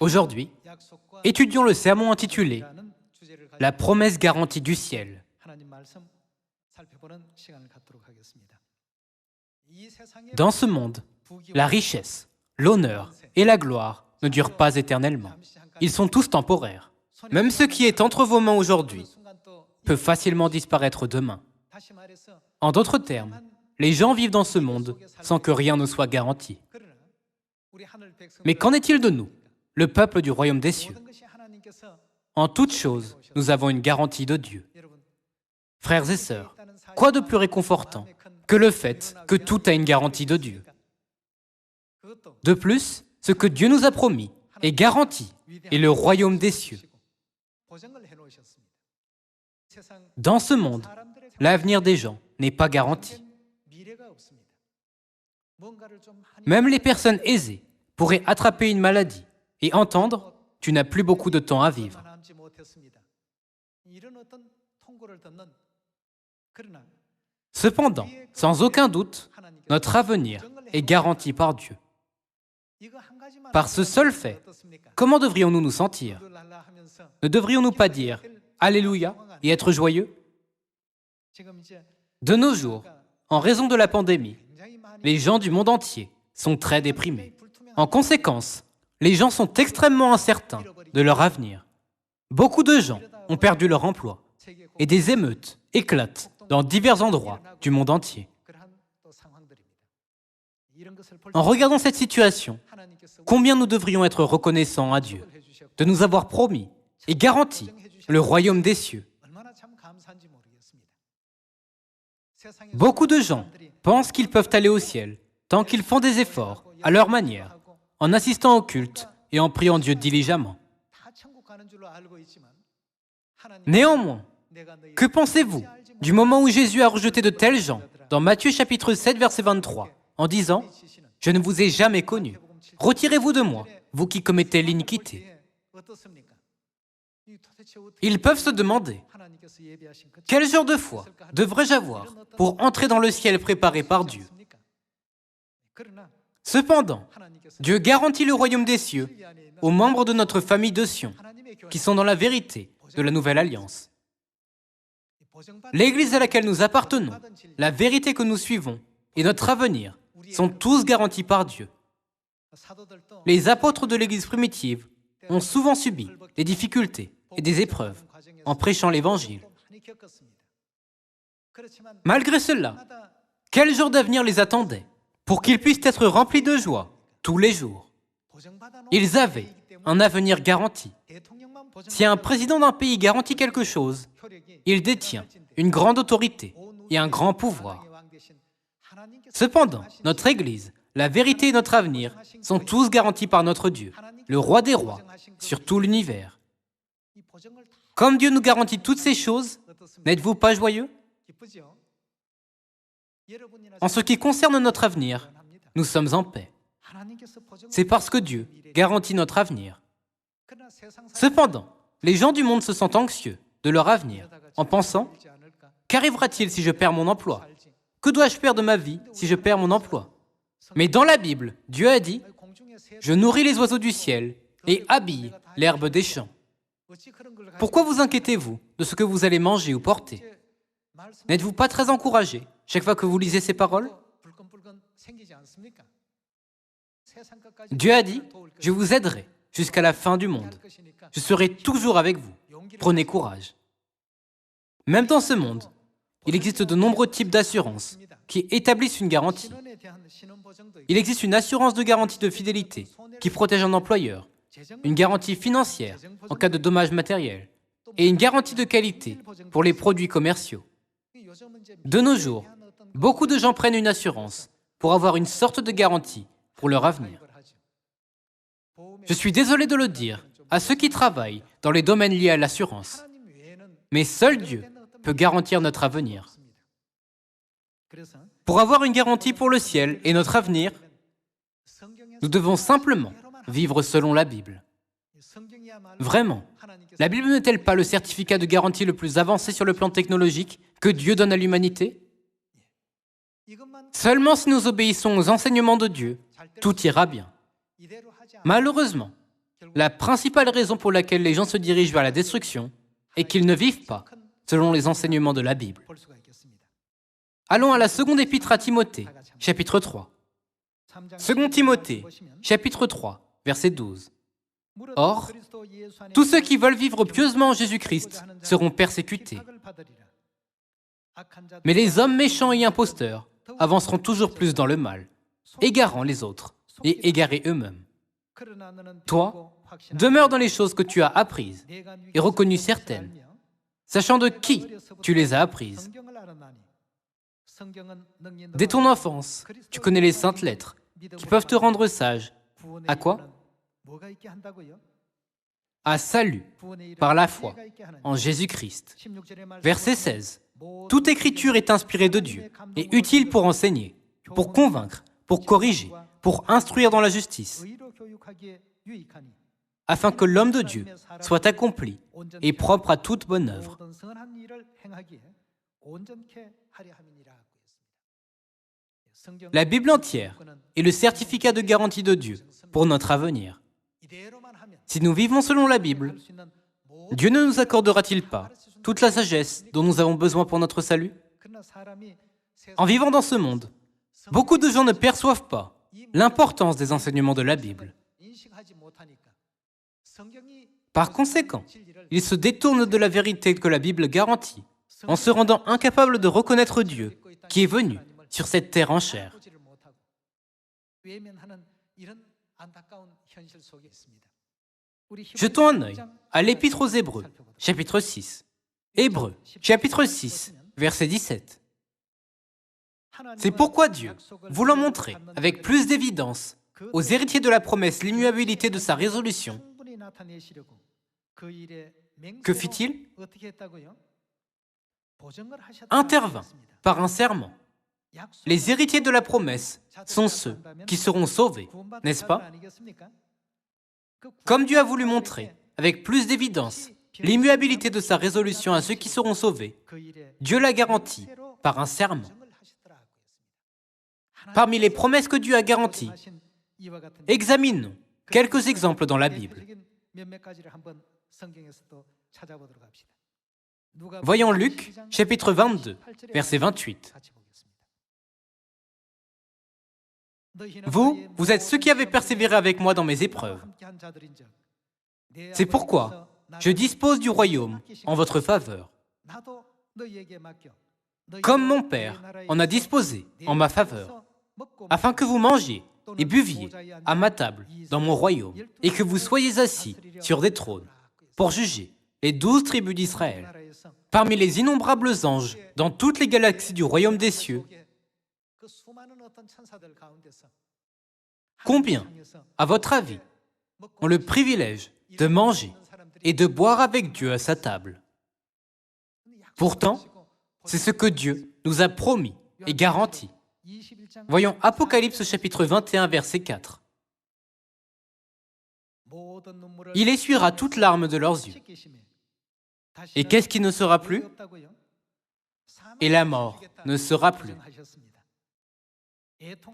Aujourd'hui, étudions le sermon intitulé « La promesse garantie du ciel ». Dans ce monde, la richesse, l'honneur et la gloire ne durent pas éternellement. Ils sont tous temporaires. Même ce qui est entre vos mains aujourd'hui peut facilement disparaître demain. En d'autres termes, les gens vivent dans ce monde sans que rien ne soit garanti. Mais qu'en est-il de nous, le peuple du royaume des cieux? En toute chose, nous avons une garantie de Dieu. Frères et sœurs, quoi de plus réconfortant que le fait que tout a une garantie de Dieu? De plus, ce que Dieu nous a promis est garanti et le royaume des cieux. Dans ce monde, l'avenir des gens n'est pas garanti. Même les personnes aisées pourraient attraper une maladie et entendre « tu n'as plus beaucoup de temps à vivre ». Cependant, sans aucun doute, notre avenir est garanti par Dieu. Par ce seul fait, comment devrions-nous nous sentir? Ne devrions-nous pas dire « Alléluia » et être joyeux? De nos jours, en raison de la pandémie, les gens du monde entier sont très déprimés. En conséquence, les gens sont extrêmement incertains de leur avenir. Beaucoup de gens ont perdu leur emploi et des émeutes éclatent dans divers endroits du monde entier. En regardant cette situation, combien nous devrions être reconnaissants à Dieu de nous avoir promis et garanti le royaume des cieux. Beaucoup de gens pensent qu'ils peuvent aller au ciel tant qu'ils font des efforts, à leur manière, en assistant au culte et en priant Dieu diligemment. Néanmoins, que pensez-vous du moment où Jésus a rejeté de tels gens dans Matthieu chapitre 7, verset 23, en disant « Je ne vous ai jamais connu. Retirez-vous de moi, vous qui commettez l'iniquité. » Ils peuvent se demander « Quel genre de foi devrais-je avoir pour entrer dans le ciel préparé par Dieu ?» Cependant, Dieu garantit le royaume des cieux aux membres de notre famille de Sion, qui sont dans la vérité de la nouvelle alliance. L'Église à laquelle nous appartenons, la vérité que nous suivons et notre avenir sont tous garantis par Dieu. Les apôtres de l'Église primitive ont souvent subi des difficultés et des épreuves en prêchant l'Évangile. Malgré cela, quel genre d'avenir les attendait pour qu'ils puissent être remplis de joie tous les jours? Ils avaient un avenir garanti. Si un président d'un pays garantit quelque chose, il détient une grande autorité et un grand pouvoir. Cependant, notre Église, la vérité et notre avenir sont tous garantis par notre Dieu, le roi des rois, sur tout l'univers. Comme Dieu nous garantit toutes ces choses, n'êtes-vous pas joyeux? En ce qui concerne notre avenir, nous sommes en paix. C'est parce que Dieu garantit notre avenir. Cependant, les gens du monde se sentent anxieux de leur avenir en pensant « Qu'arrivera-t-il si je perds mon emploi? Que dois-je faire de ma vie si je perds mon emploi ?» Mais dans la Bible, Dieu a dit « Je nourris les oiseaux du ciel et habille l'herbe des champs. » Pourquoi vous inquiétez-vous de ce que vous allez manger ou porter? N'êtes-vous pas très encouragé chaque fois que vous lisez ces paroles? Dieu a dit « Je vous aiderai jusqu'à la fin du monde. Je serai toujours avec vous. Prenez courage. » Même dans ce monde, il existe de nombreux types d'assurances qui établissent une garantie. Il existe une assurance de garantie de fidélité qui protège un employeur, une garantie financière en cas de dommages matériels et une garantie de qualité pour les produits commerciaux. De nos jours, beaucoup de gens prennent une assurance pour avoir une sorte de garantie pour leur avenir. Je suis désolé de le dire à ceux qui travaillent dans les domaines liés à l'assurance, mais seul Dieu peut garantir notre avenir. Pour avoir une garantie pour le ciel et notre avenir, nous devons simplement vivre selon la Bible. Vraiment, la Bible n'est-elle pas le certificat de garantie le plus avancé sur le plan technologique que Dieu donne à l'humanité? Seulement si nous obéissons aux enseignements de Dieu, tout ira bien. Malheureusement, La principale raison pour laquelle les gens se dirigent vers la destruction est qu'ils ne vivent pas selon les enseignements de la Bible. Allons à la seconde épître à Timothée, chapitre 3. Second Timothée, chapitre 3, verset 12. Or, tous ceux qui veulent vivre pieusement en Jésus-Christ seront persécutés. Mais les hommes méchants et imposteurs avanceront toujours plus dans le mal, égarant les autres et égarés eux-mêmes. Toi, demeure dans les choses que tu as apprises et reconnues certaines, sachant de qui tu les as apprises. Dès ton enfance, tu connais les saintes lettres qui peuvent te rendre sage. À quoi? À salut, par la foi, en Jésus-Christ. Verset 16. Toute écriture est inspirée de Dieu et utile pour enseigner, pour convaincre, pour corriger, pour instruire dans la justice, afin que l'homme de Dieu soit accompli et propre à toute bonne œuvre. La Bible entière est le certificat de garantie de Dieu pour notre avenir. Si nous vivons selon la Bible, Dieu ne nous accordera-t-il pas toute la sagesse dont nous avons besoin pour notre salut? En vivant dans ce monde, beaucoup de gens ne perçoivent pas l'importance des enseignements de la Bible. Par conséquent, ils se détournent de la vérité que la Bible garantit en se rendant incapables de reconnaître Dieu qui est venu sur cette terre en chair. Jetons un œil à l'Épître aux Hébreux, chapitre 6. Hébreux, chapitre 6, verset 17. C'est pourquoi Dieu, voulant montrer avec plus d'évidence aux héritiers de la promesse l'immuabilité de sa résolution, que fit-il? Intervint par un serment. Les héritiers de la promesse sont ceux qui seront sauvés, n'est-ce pas? Comme Dieu a voulu montrer, avec plus d'évidence, l'immuabilité de sa résolution à ceux qui seront sauvés, Dieu l'a garantit par un serment. Parmi les promesses que Dieu a garanties, examinons quelques exemples dans la Bible. Voyons Luc, chapitre 22, verset 28. Vous êtes ceux qui avez persévéré avec moi dans mes épreuves. C'est pourquoi je dispose du royaume en votre faveur, comme mon Père en a disposé en ma faveur, afin que vous mangiez et buviez à ma table dans mon royaume, et que vous soyez assis sur des trônes pour juger les 12 tribus d'Israël. Parmi les innombrables anges dans toutes les galaxies du royaume des cieux, combien, à votre avis, ont le privilège de manger et de boire avec Dieu à sa table? Pourtant, c'est ce que Dieu nous a promis et garanti. Voyons Apocalypse chapitre 21, verset 4. Il essuiera toute larme de leurs yeux. Et qu'est-ce qui ne sera plus? Et la mort ne sera plus.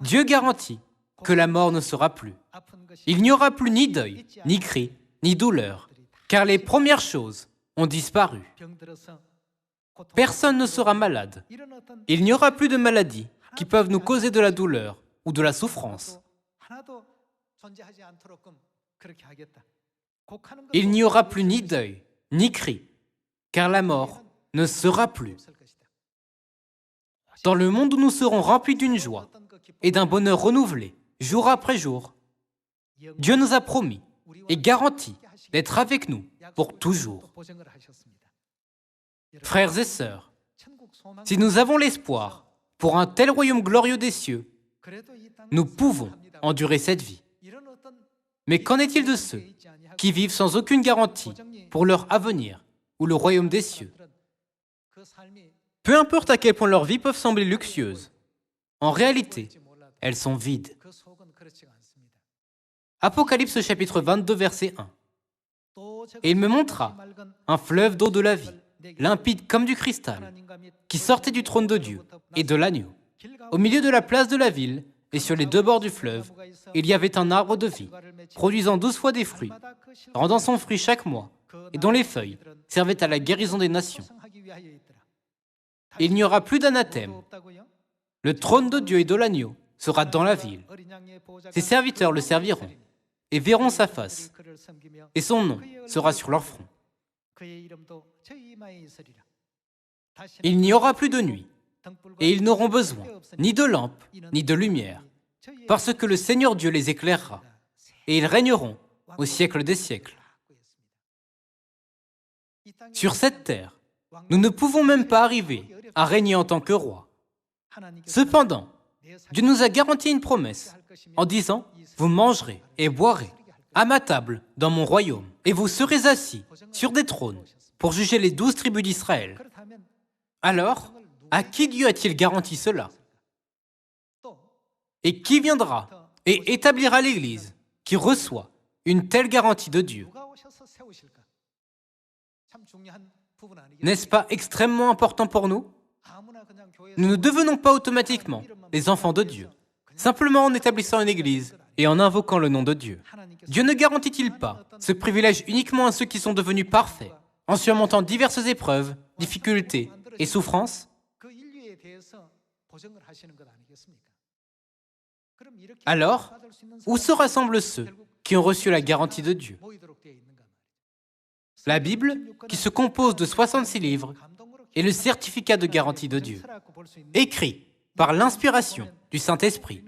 Dieu garantit que la mort ne sera plus. Il n'y aura plus ni deuil, ni cri, ni douleur, car les premières choses ont disparu. Personne ne sera malade. Il n'y aura plus de maladies qui peuvent nous causer de la douleur ou de la souffrance. Il n'y aura plus ni deuil, ni cri, car la mort ne sera plus. Dans le monde où nous serons remplis d'une joie et d'un bonheur renouvelé, jour après jour, Dieu nous a promis et garanti d'être avec nous pour toujours. Frères et sœurs, si nous avons l'espoir pour un tel royaume glorieux des cieux, nous pouvons endurer cette vie. Mais qu'en est-il de ceux qui vivent sans aucune garantie pour leur avenir ou le royaume des cieux? Peu importe à quel point leurs vies peuvent sembler luxueuses, en réalité, elles sont vides. Apocalypse chapitre 22, verset 1. Et il me montra un fleuve d'eau de la vie, limpide comme du cristal, qui sortait du trône de Dieu et de l'agneau. Au milieu de la place de la ville, et sur les 2 bords du fleuve, il y avait un arbre de vie, produisant 12 fois des fruits, rendant son fruit chaque mois, et dont les feuilles servaient à la guérison des nations. Il n'y aura plus d'anathème. Le trône de Dieu et de l'agneau sera dans la ville. Ses serviteurs le serviront et verront sa face, et son nom sera sur leur front. Il n'y aura plus de nuit, et ils n'auront besoin ni de lampe, ni de lumière, parce que le Seigneur Dieu les éclairera, et ils régneront au siècle des siècles. Sur cette terre, nous ne pouvons même pas arriver à régner en tant que roi. Cependant, Dieu nous a garanti une promesse en disant « Vous mangerez et boirez à ma table dans mon royaume, et vous serez assis sur des trônes pour juger les 12 tribus d'Israël. » Alors, à qui Dieu a-t-il garanti cela? Et qui viendra et établira l'Église qui reçoit une telle garantie de Dieu? N'est-ce pas extrêmement important pour nous? Nous ne devenons pas automatiquement les enfants de Dieu, simplement en établissant une Église et en invoquant le nom de Dieu. Dieu ne garantit-il pas ce privilège uniquement à ceux qui sont devenus parfaits, en surmontant diverses épreuves, difficultés et souffrances? Alors, où se rassemblent ceux qui ont reçu la garantie de Dieu? La Bible, qui se compose de 66 livres, est le certificat de garantie de Dieu, écrit par l'inspiration du Saint-Esprit.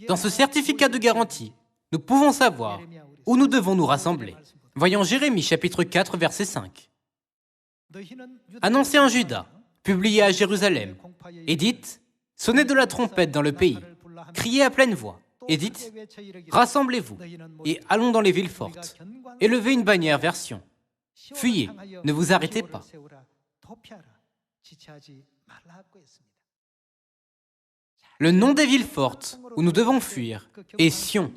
Dans ce certificat de garantie, nous pouvons savoir où nous devons nous rassembler. Voyons Jérémie chapitre 4, verset 5. Annoncez en Juda, publiez à Jérusalem, et dites, sonnez de la trompette dans le pays, criez à pleine voix, et dites, rassemblez-vous, et allons dans les villes fortes, élevez une bannière vers Sion. Fuyez, ne vous arrêtez pas. Le nom des villes fortes où nous devons fuir est Sion.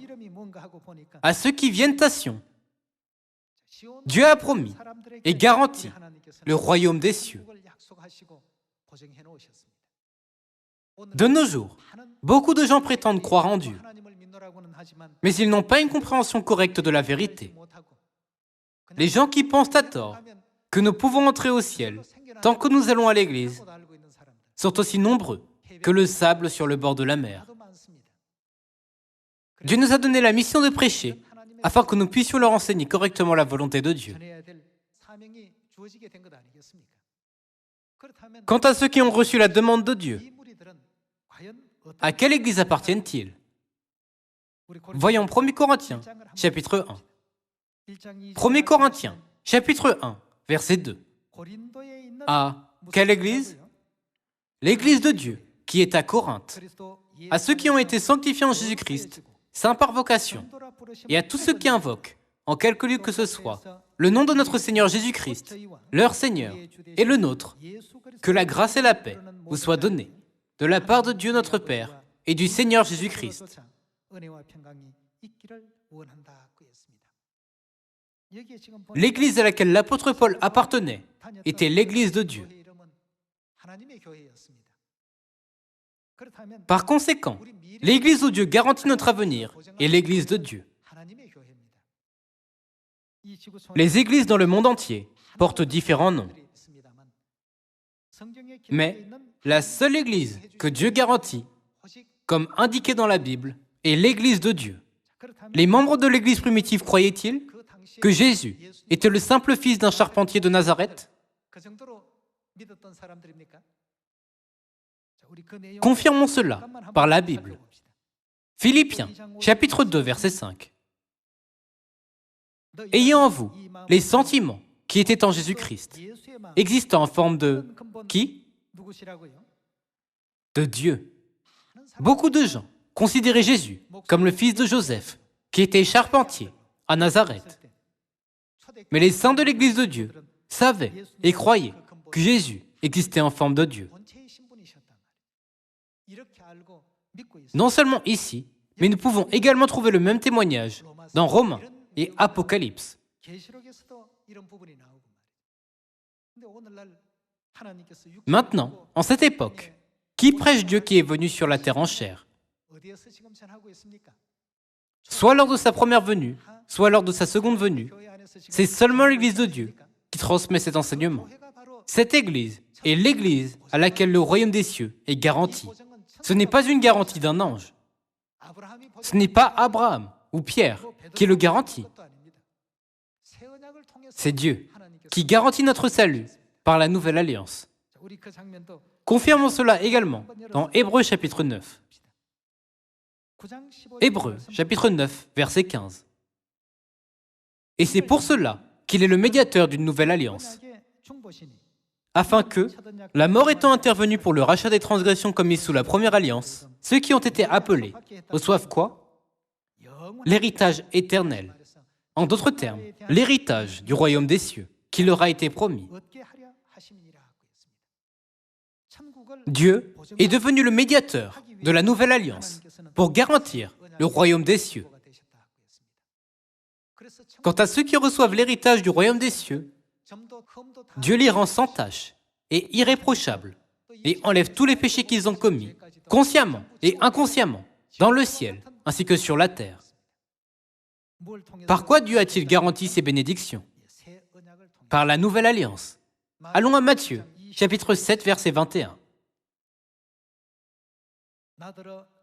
À ceux qui viennent à Sion, Dieu a promis et garanti le royaume des cieux. De nos jours, beaucoup de gens prétendent croire en Dieu, mais ils n'ont pas une compréhension correcte de la vérité. Les gens qui pensent à tort que nous pouvons entrer au ciel tant que nous allons à l'église sont aussi nombreux que le sable sur le bord de la mer. Dieu nous a donné la mission de prêcher afin que nous puissions leur enseigner correctement la volonté de Dieu. Quant à ceux qui ont reçu la demande de Dieu, à quelle église appartiennent-ils? Voyons 1 Corinthiens, chapitre 1. 1 Corinthiens, chapitre 1, verset 2. À quelle église? L'église de Dieu, qui est à Corinthe. À ceux qui ont été sanctifiés en Jésus-Christ, saints par vocation, et à tous ceux qui invoquent, en quelque lieu que ce soit, le nom de notre Seigneur Jésus-Christ, leur Seigneur, et le nôtre, que la grâce et la paix vous soient données, de la part de Dieu notre Père et du Seigneur Jésus-Christ. L'église à laquelle l'apôtre Paul appartenait était l'église de Dieu. Par conséquent, l'église où Dieu garantit notre avenir est l'église de Dieu. Les églises dans le monde entier portent différents noms. Mais la seule église que Dieu garantit, comme indiqué dans la Bible, est l'église de Dieu. Les membres de l'église primitive croyaient-ils que Jésus était le simple fils d'un charpentier de Nazareth? Confirmons cela par la Bible. Philippiens, chapitre 2, verset 5. Ayez en vous les sentiments qui étaient en Jésus-Christ, existant en forme de qui? De Dieu. Beaucoup de gens considéraient Jésus comme le fils de Joseph, qui était charpentier à Nazareth. Mais les saints de l'Église de Dieu savaient et croyaient que Jésus existait en forme de Dieu. Non seulement ici, mais nous pouvons également trouver le même témoignage dans Romains et Apocalypse. Maintenant, en cette époque, qui prêche Dieu qui est venu sur la terre en chair? soit lors de sa première venue, soit lors de sa seconde venue. C'est seulement l'Église de Dieu qui transmet cet enseignement. Cette Église est l'Église à laquelle le royaume des cieux est garanti. Ce n'est pas une garantie d'un ange. Ce n'est pas Abraham ou Pierre qui le garantit. C'est Dieu qui garantit notre salut par la nouvelle alliance. Confirmons cela également dans Hébreux chapitre 9. Hébreux chapitre 9, verset 15. Et c'est pour cela qu'il est le médiateur d'une nouvelle alliance, afin que, la mort étant intervenue pour le rachat des transgressions commises sous la première alliance, ceux qui ont été appelés reçoivent quoi? L'héritage éternel. En d'autres termes, l'héritage du royaume des cieux qui leur a été promis. Dieu est devenu le médiateur de la nouvelle alliance pour garantir le royaume des cieux. Quant à ceux qui reçoivent l'héritage du royaume des cieux, Dieu les rend sans tache et irréprochables et enlève tous les péchés qu'ils ont commis, consciemment et inconsciemment, dans le ciel ainsi que sur la terre. Par quoi Dieu a-t-il garanti ces bénédictions? Par la nouvelle alliance. Allons à Matthieu, chapitre 7, verset 21.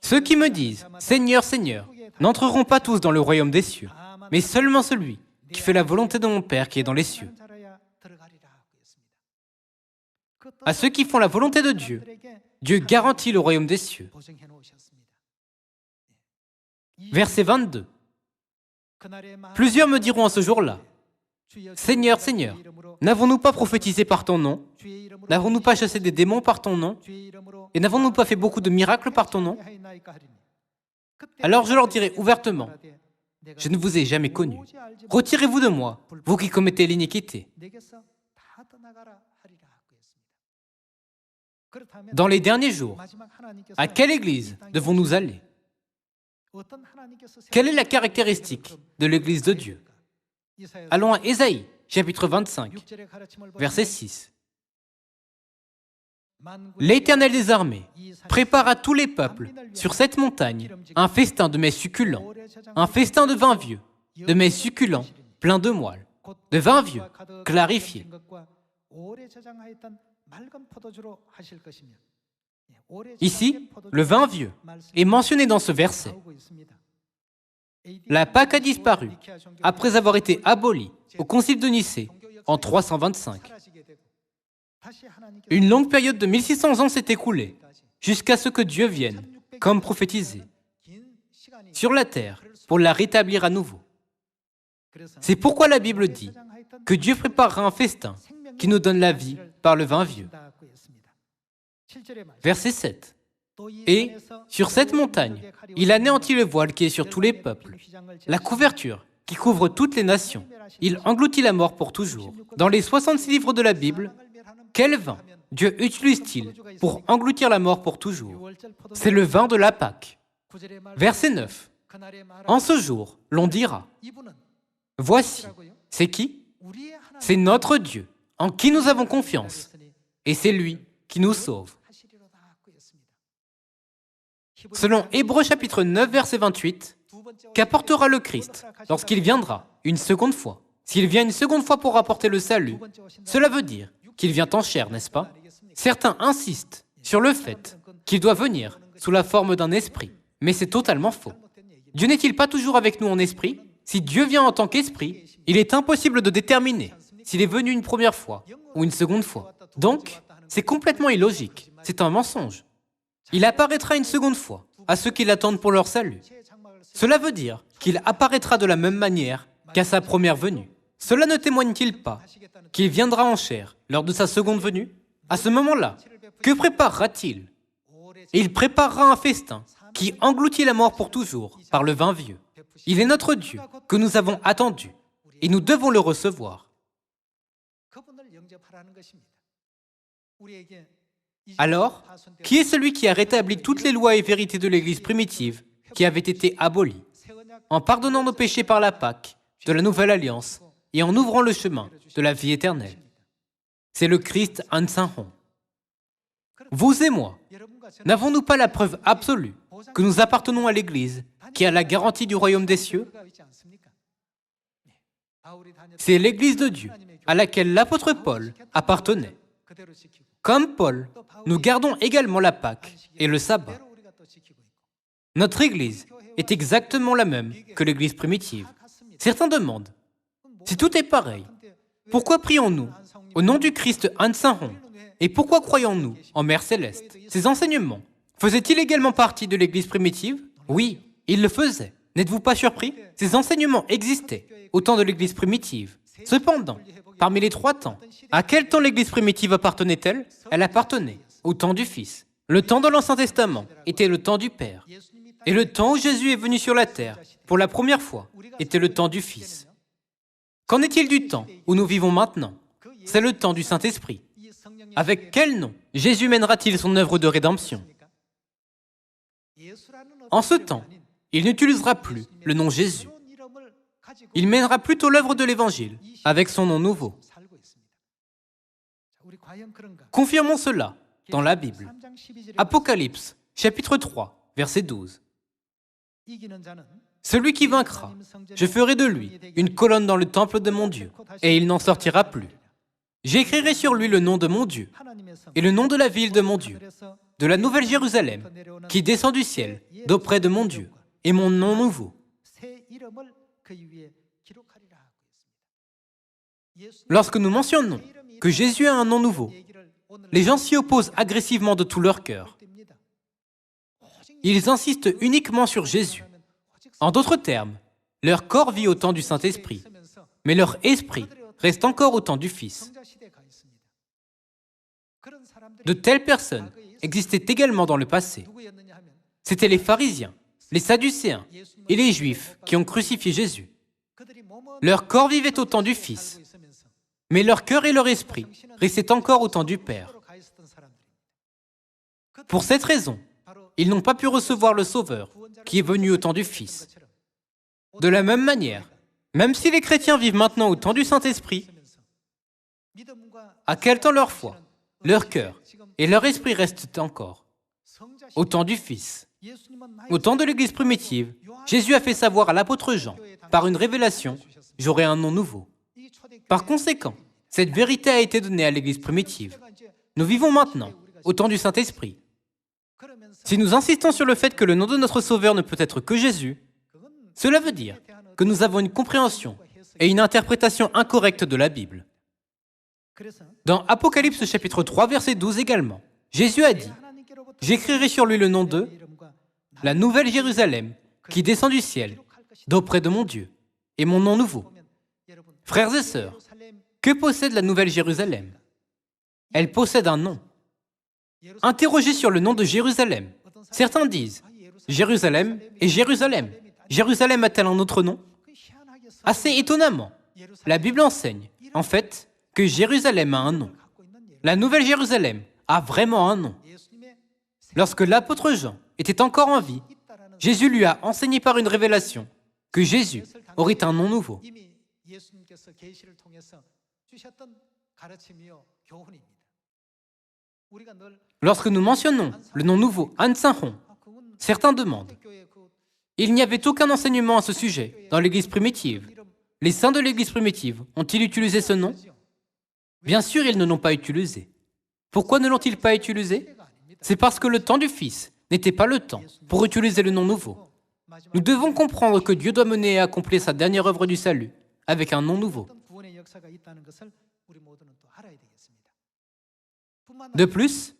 Ceux qui me disent « Seigneur, Seigneur » n'entreront pas tous dans le royaume des cieux, mais seulement celui qui fait la volonté de mon Père qui est dans les cieux. À ceux qui font la volonté de Dieu, Dieu garantit le royaume des cieux. Verset 22. Plusieurs me diront en ce jour-là, « Seigneur, Seigneur, n'avons-nous pas prophétisé par ton nom? N'avons-nous pas chassé des démons par ton nom? Et n'avons-nous pas fait beaucoup de miracles par ton nom? » Alors je leur dirai ouvertement, « Je ne vous ai jamais connu. Retirez-vous de moi, vous qui commettez l'iniquité. » Dans les derniers jours, à quelle église devons-nous aller? Quelle est la caractéristique de l'église de Dieu? Allons à Ésaïe, chapitre 25, verset 6. L'Éternel des armées prépare à tous les peuples sur cette montagne un festin de mets succulents, un festin de vin vieux, de mets succulents pleins de moelle, de vin vieux clarifié. Ici, le vin vieux est mentionné dans ce verset. La Pâque a disparu après avoir été abolie au Concile de Nicée en 325. Une longue période de 1600 ans s'est écoulée jusqu'à ce que Dieu vienne, comme prophétisé, sur la terre pour la rétablir à nouveau. C'est pourquoi la Bible dit que Dieu préparera un festin qui nous donne la vie par le vin vieux. Verset 7. Et, sur cette montagne, il anéantit le voile qui est sur tous les peuples, la couverture qui couvre toutes les nations. Il engloutit la mort pour toujours. Dans les 66 livres de la Bible, quel vin Dieu utilise-t-il pour engloutir la mort pour toujours? C'est le vin de la Pâque. Verset 9. En ce jour, l'on dira, voici, c'est qui? C'est notre Dieu, en qui nous avons confiance, et c'est lui qui nous sauve. Selon Hébreux chapitre 9, verset 28, qu'apportera le Christ lorsqu'il viendra une seconde fois? S'il vient une seconde fois pour apporter le salut, cela veut dire qu'il vient en chair, n'est-ce pas? Certains insistent sur le fait qu'il doit venir sous la forme d'un esprit, mais c'est totalement faux. Dieu n'est-il pas toujours avec nous en esprit? Si Dieu vient en tant qu'esprit, il est impossible de déterminer s'il est venu une première fois ou une seconde fois. Donc, c'est complètement illogique, c'est un mensonge. Il apparaîtra une seconde fois à ceux qui l'attendent pour leur salut. Cela veut dire qu'il apparaîtra de la même manière qu'à sa première venue. Cela ne témoigne-t-il pas qu'il viendra en chair lors de sa seconde venue? À ce moment-là, que préparera-t-il? Il préparera un festin qui engloutit la mort pour toujours par le vin vieux. Il est notre Dieu que nous avons attendu et nous devons le recevoir. Alors, qui est celui qui a rétabli toutes les lois et vérités de l'Église primitive qui avaient été abolies, en pardonnant nos péchés par la Pâque, de la Nouvelle Alliance, et en ouvrant le chemin de la vie éternelle? C'est le Christ An Sang Hong. Vous et moi, n'avons-nous pas la preuve absolue que nous appartenons à l'Église qui a la garantie du royaume des cieux? C'est l'Église de Dieu à laquelle l'apôtre Paul appartenait. Comme Paul, nous gardons également la Pâque et le sabbat. Notre Église est exactement la même que l'Église primitive. Certains demandent, si tout est pareil, pourquoi prions-nous au nom du Christ An Saint-Hong? Et pourquoi croyons-nous en Mère Céleste? Ces enseignements faisaient-ils également partie de l'Église primitive? Oui, ils le faisaient. N'êtes-vous pas surpris? Ces enseignements existaient au temps de l'Église primitive. Cependant, parmi les 3 temps, à quel temps l'Église primitive appartenait-elle? Elle appartenait au temps du Fils. Le temps de l'Ancien Testament était le temps du Père. Et le temps où Jésus est venu sur la terre, pour la première fois, était le temps du Fils. Qu'en est-il du temps où nous vivons maintenant? C'est le temps du Saint-Esprit. Avec quel nom Jésus mènera-t-il son œuvre de rédemption? En ce temps, il n'utilisera plus le nom Jésus. Il mènera plutôt l'œuvre de l'Évangile avec son nom nouveau. Confirmons cela dans la Bible. Apocalypse, chapitre 3, verset 12. Celui qui vaincra, je ferai de lui une colonne dans le temple de mon Dieu, et il n'en sortira plus. J'écrirai sur lui le nom de mon Dieu et le nom de la ville de mon Dieu, de la nouvelle Jérusalem, qui descend du ciel, d'auprès de mon Dieu, et mon nom nouveau. Lorsque nous mentionnons que Jésus a un nom nouveau, les gens s'y opposent agressivement de tout leur cœur. Ils insistent uniquement sur Jésus. En d'autres termes, leur corps vit au temps du Saint-Esprit, mais leur esprit reste encore au temps du Fils. De telles personnes existaient également dans le passé. C'étaient les pharisiens, les sadducéens et les juifs qui ont crucifié Jésus. Leur corps vivait au temps du Fils, mais leur cœur et leur esprit restaient encore au temps du Père. Pour cette raison, ils n'ont pas pu recevoir le Sauveur qui est venu au temps du Fils. De la même manière, même si les chrétiens vivent maintenant au temps du Saint-Esprit, à quel temps leur foi, leur cœur et leur esprit restent encore? Au temps du Fils. Au temps de l'Église primitive, Jésus a fait savoir à l'apôtre Jean, par une révélation, « J'aurai un nom nouveau ». Par conséquent, cette vérité a été donnée à l'Église primitive. Nous vivons maintenant au temps du Saint-Esprit. Si nous insistons sur le fait que le nom de notre Sauveur ne peut être que Jésus, cela veut dire que nous avons une compréhension et une interprétation incorrecte de la Bible. Dans Apocalypse chapitre 3, verset 12 également, Jésus a dit « J'écrirai sur lui le nom de la nouvelle Jérusalem qui descend du ciel, d'auprès de mon Dieu, et mon nom nouveau. » Frères et sœurs, que possède la nouvelle Jérusalem? Elle possède un nom. Interrogez sur le nom de Jérusalem. Certains disent « Jérusalem et Jérusalem. Jérusalem a-t-elle un autre nom ?» Assez étonnamment, la Bible enseigne, en fait, que Jérusalem a un nom. La nouvelle Jérusalem a vraiment un nom. Lorsque l'apôtre Jean était encore en vie, Jésus lui a enseigné par une révélation que Jésus aurait un nom nouveau. Lorsque nous mentionnons le nom nouveau An Saint-Hong, certains demandent « Il n'y avait aucun enseignement à ce sujet dans l'Église primitive. Les saints de l'Église primitive ont-ils utilisé ce nom ?» Bien sûr, ils ne l'ont pas utilisé. Pourquoi ne l'ont-ils pas utilisé? C'est parce que le temps du Fils n'était pas le temps pour utiliser le nom nouveau. Nous devons comprendre que Dieu doit mener et accomplir sa dernière œuvre du salut avec un nom nouveau. De plus,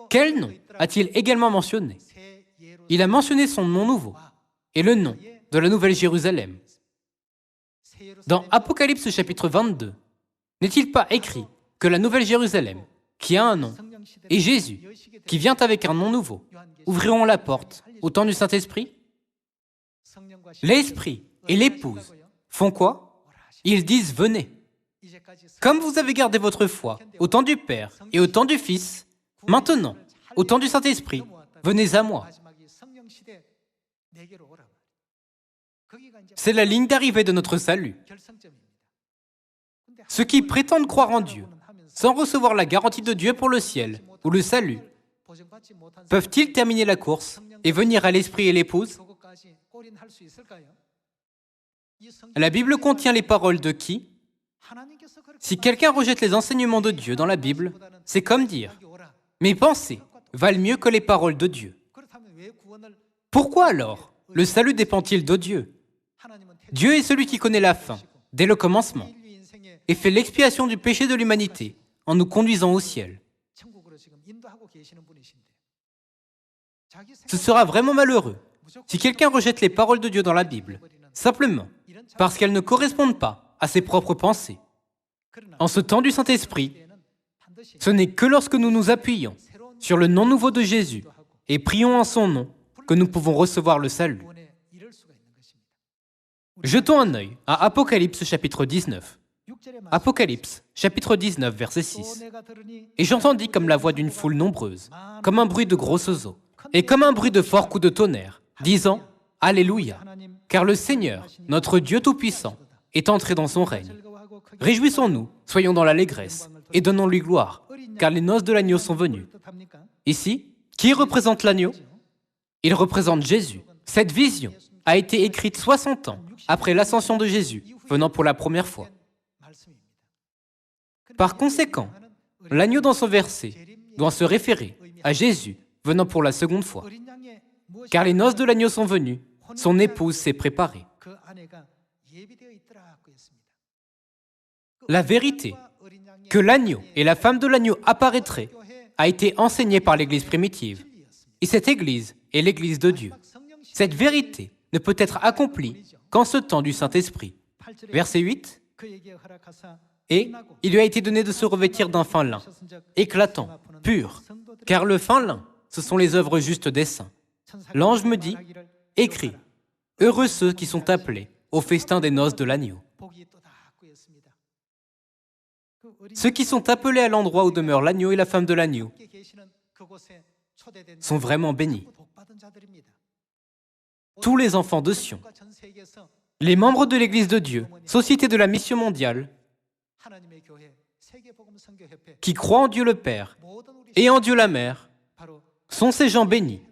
quel nom a-t-il également mentionné? Il a mentionné son nom nouveau et le nom de la nouvelle Jérusalem. Dans Apocalypse chapitre 22, n'est-il pas écrit que la nouvelle Jérusalem, qui a un nom, et Jésus, qui vient avec un nom nouveau, ouvriront la porte au temps du Saint-Esprit? L'Esprit et l'Épouse font quoi? Ils disent « Venez ». Comme vous avez gardé votre foi au temps du Père et au temps du Fils, maintenant, au temps du Saint-Esprit, venez à moi. C'est la ligne d'arrivée de notre salut. Ceux qui prétendent croire en Dieu, sans recevoir la garantie de Dieu pour le ciel ou le salut, peuvent-ils terminer la course et venir à l'Esprit et l'épouse? La Bible contient les paroles de qui? Si quelqu'un rejette les enseignements de Dieu dans la Bible, c'est comme dire « Mes pensées valent mieux que les paroles de Dieu ». Pourquoi alors le salut dépend-il de Dieu? Dieu est celui qui connaît la fin, dès le commencement, et fait l'expiation du péché de l'humanité en nous conduisant au ciel. Ce sera vraiment malheureux si quelqu'un rejette les paroles de Dieu dans la Bible, simplement parce qu'elles ne correspondent pas à ses propres pensées. En ce temps du Saint-Esprit, ce n'est que lorsque nous nous appuyons sur le nom nouveau de Jésus et prions en son nom que nous pouvons recevoir le salut. Jetons un œil à Apocalypse chapitre 19. Apocalypse chapitre 19, verset 6. « Et j'entendis comme la voix d'une foule nombreuse, comme un bruit de grosses eaux, et comme un bruit de forts coups de tonnerre, disant « Alléluia, car le Seigneur, notre Dieu Tout-Puissant, est entré dans son règne. Réjouissons-nous, soyons dans l'allégresse, et donnons-lui gloire, car les noces de l'agneau sont venues. » Ici, qui représente l'agneau? Il représente Jésus. Cette vision a été écrite 60 ans après l'ascension de Jésus, venant pour la première fois. Par conséquent, l'agneau dans son verset doit se référer à Jésus, venant pour la seconde fois. Car les noces de l'agneau sont venues, son épouse s'est préparée. La vérité que l'agneau et la femme de l'agneau apparaîtraient a été enseignée par l'Église primitive. Et cette Église est l'Église de Dieu. Cette vérité ne peut être accomplie qu'en ce temps du Saint-Esprit. Verset 8. Et il lui a été donné de se revêtir d'un fin lin, éclatant, pur, car le fin lin, ce sont les œuvres justes des saints. L'ange me dit, écris, heureux ceux qui sont appelés au festin des noces de l'agneau. Ceux qui sont appelés à l'endroit où demeurent l'agneau et la femme de l'agneau sont vraiment bénis. Tous les enfants de Sion, les membres de l'Église de Dieu, Société de la Mission mondiale, qui croient en Dieu le Père et en Dieu la Mère, sont ces gens bénis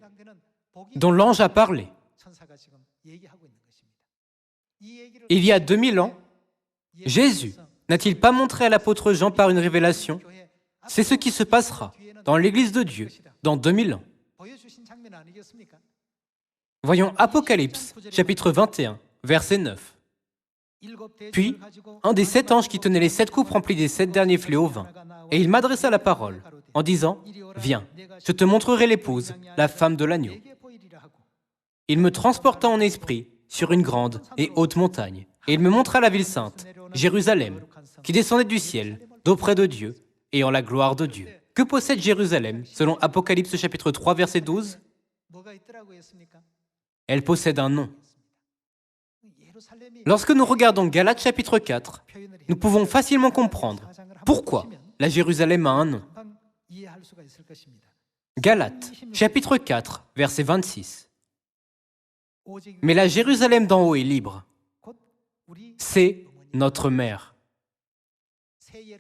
dont l'ange a parlé. Il y a 2000 ans, Jésus n'a-t-il pas montré à l'apôtre Jean par une révélation? C'est ce qui se passera dans l'Église de Dieu dans 2000 ans. Voyons Apocalypse, chapitre 21, verset 9. Puis, un des 7 anges qui tenait les 7 coupes remplies des 7 derniers fléaux vint, et il m'adressa la parole, en disant, « Viens, je te montrerai l'épouse, la femme de l'agneau. » Il me transporta en esprit sur une grande et haute montagne, et il me montra la ville sainte, Jérusalem, qui descendait du ciel, d'auprès de Dieu, et en la gloire de Dieu. Que possède Jérusalem, selon Apocalypse chapitre 3, verset 12? Elle possède un nom. Lorsque nous regardons Galates chapitre 4, nous pouvons facilement comprendre pourquoi la Jérusalem a un nom. Galates chapitre 4, verset 26. Mais la Jérusalem d'en haut est libre. C'est notre mère.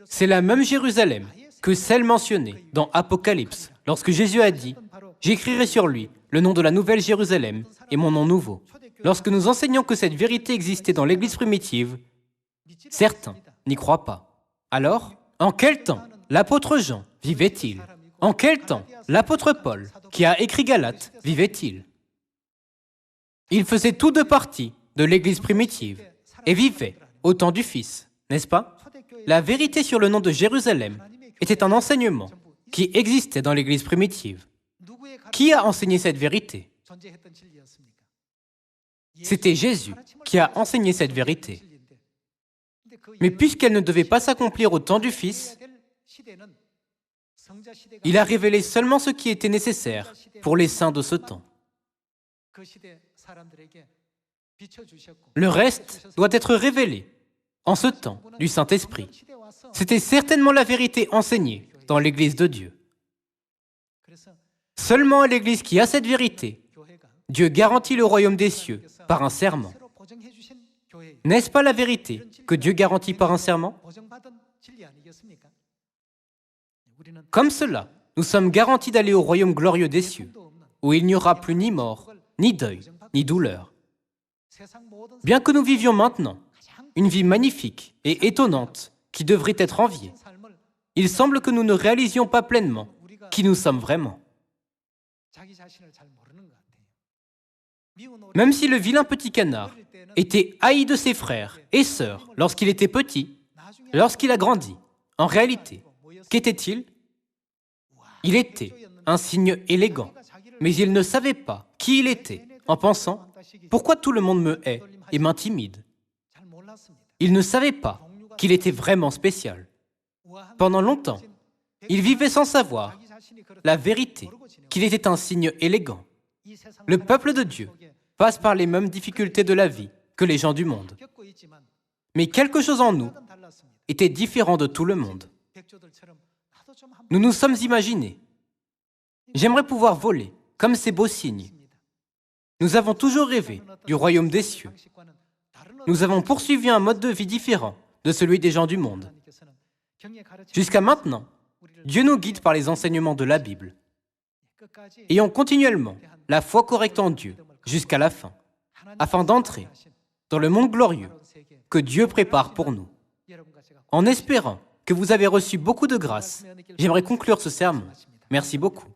C'est la même Jérusalem que celle mentionnée dans Apocalypse, lorsque Jésus a dit « J'écrirai sur lui le nom de la nouvelle Jérusalem et mon nom nouveau ». Lorsque nous enseignons que cette vérité existait dans l'Église primitive, certains n'y croient pas. Alors, en quel temps l'apôtre Jean vivait-il? En quel temps l'apôtre Paul, qui a écrit Galates, vivait-il? Il faisait tous deux partie de l'Église primitive et vivait au temps du Fils, n'est-ce pas? La vérité sur le nom de Jérusalem était un enseignement qui existait dans l'Église primitive. Qui a enseigné cette vérité? C'était Jésus qui a enseigné cette vérité. Mais puisqu'elle ne devait pas s'accomplir au temps du Fils, il a révélé seulement ce qui était nécessaire pour les saints de ce temps. Le reste doit être révélé en ce temps du Saint-Esprit. C'était certainement la vérité enseignée dans l'Église de Dieu. Seulement à l'Église qui a cette vérité, Dieu garantit le royaume des cieux par un serment. N'est-ce pas la vérité que Dieu garantit par un serment? Comme cela, nous sommes garantis d'aller au royaume glorieux des cieux, où il n'y aura plus ni mort, ni deuil, ni douleur. Bien que nous vivions maintenant une vie magnifique et étonnante qui devrait être enviée, il semble que nous ne réalisions pas pleinement qui nous sommes vraiment. Même si le vilain petit canard était haï de ses frères et sœurs lorsqu'il était petit, lorsqu'il a grandi, en réalité, qu'était-il? Il était un cygne élégant, mais il ne savait pas qui il était en pensant « Pourquoi tout le monde me hait et m'intimide ?» Il ne savait pas qu'il était vraiment spécial. Pendant longtemps, il vivait sans savoir la vérité, qu'il était un cygne élégant. Le peuple de Dieu passe par les mêmes difficultés de la vie que les gens du monde. Mais quelque chose en nous était différent de tout le monde. Nous nous sommes imaginés. J'aimerais pouvoir voler, comme ces beaux cygnes. Nous avons toujours rêvé du royaume des cieux. Nous avons poursuivi un mode de vie différent de celui des gens du monde. Jusqu'à maintenant, Dieu nous guide par les enseignements de la Bible. Ayons continuellement la foi correcte en Dieu jusqu'à la fin, afin d'entrer dans le monde glorieux que Dieu prépare pour nous. En espérant que vous avez reçu beaucoup de grâce, j'aimerais conclure ce sermon. Merci beaucoup.